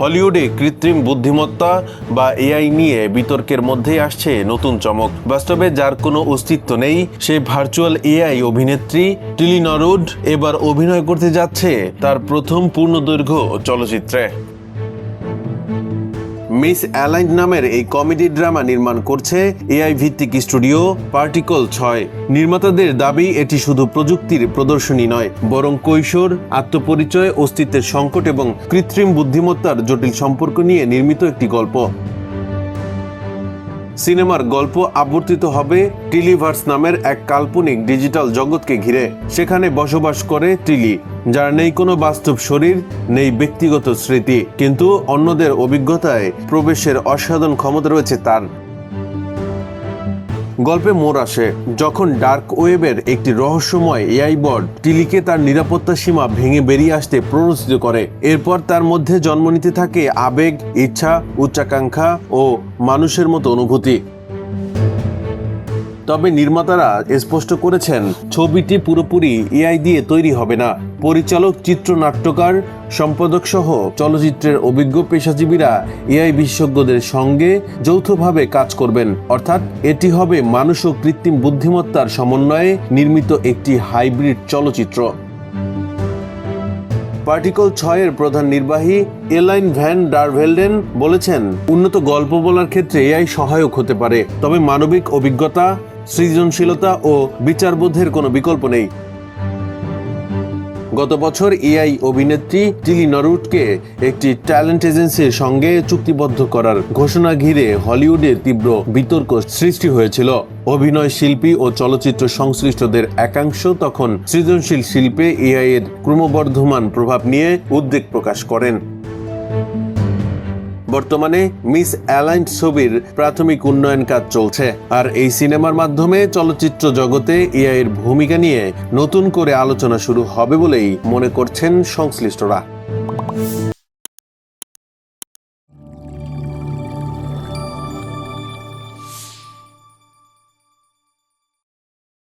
হলিউডে কৃত্রিম বুদ্ধিমত্তা বা এআই নিয়ে বিতর্কের মধ্যেই আসছে নতুন চমক। বাস্তবে যার কোনো অস্তিত্ব নেই সেই ভার্চুয়াল এআই অভিনেত্রী টিলি নরউড এবার অভিনয় করতে যাচ্ছে তার প্রথম পূর্ণদৈর্ঘ্য চলচ্চিত্রে। মিস অ্যালাইন্ড নামের এই কমেডি ড্রামা নির্মাণ করছে এআই ভিত্তিক স্টুডিও পার্টিকল 6। নির্মাতাদের দাবি এটি শুধু প্রযুক্তির প্রদর্শনী নয়, বরং কৈশোর, আত্মপরিচয়, অস্তিত্বের সংকট এবং কৃত্রিম বুদ্ধিমত্তার জটিল সম্পর্ক নিয়ে নির্মিত একটি গল্প। সিনেমার গল্প আবর্তিত হবে টিলিভার্স নামের এক কাল্পনিক ডিজিটাল জগৎকে ঘিরে। সেখানে বসবাস করে টিলি, যার নেই কোনো বাস্তব শরীর, নেই ব্যক্তিগত স্মৃতি, কিন্তু অন্যদের অভিজ্ঞতায় প্রবেশের অসাধারণ ক্ষমতা রয়েছে তার। গল্পে মোড় আসে যখন ডার্ক ওয়েবের একটি রহস্যময় এআই বট টিলিকে তার নিরাপত্তা সীমা ভেঙে বেরিয়ে আসতে প্ররোচিত করে। এরপর তার মধ্যে জন্ম নিতে থাকে আবেগ, ইচ্ছা, উচ্চাকাঙ্ক্ষা ও মানুষের মতো অনুভূতি। তবে নির্মাতারা স্পষ্ট করেছেন ছবিটি পুরোপুরি এআই দিয়ে তৈরি হবে না। পরিচালক, চিত্রনাট্যকার, সম্পাদক সহ চলচ্চিত্রের অভিজ্ঞ পেশাজীবীরা এআই বিশেষজ্ঞদের সঙ্গে যৌথভাবে কাজ করবেন। অর্থাৎ এটি হবে মানুষ ও কৃত্রিম বুদ্ধিমত্তার সমন্বয়ে নির্মিত একটি হাইব্রিড চলচ্চিত্র। পার্টিকল 6 এর প্রধান নির্বাহী এলাইন ভ্যান ডার ভেল্ডেন বলেছেন, উন্নত গল্প বলার ক্ষেত্রে এআই সহায়ক হতে পারে, তবে মানবিক অভিজ্ঞতা, সৃজনশীলতা ও বিচারবোধের কোনো বিকল্প নেই। গত বছর এআই অভিনেত্রী টিলি নরউডকে একটি ট্যালেন্ট এজেন্সির সঙ্গে চুক্তিবদ্ধ করার ঘোষণা ঘিরে হলিউডে তীব্র বিতর্ক সৃষ্টি হয়েছিল। অভিনয় শিল্পী ও চলচ্চিত্র সংশ্লিষ্টদের একাংশ তখন সৃজনশীল শিল্পে এআই এর ক্রমবর্ধমান প্রভাব নিয়ে উদ্বেগ প্রকাশ করেন। বর্তমানে মিস অ্যালাইন্ড ছবির প্রাথমিক উন্নয়ন কাজ চলছে, আর এই সিনেমার মাধ্যমে চলচ্চিত্র জগতে এআই এর ভূমিকা নিয়ে নতুন করে আলোচনা শুরু হবে বলেই মনে করছেন সংশ্লিষ্টরা।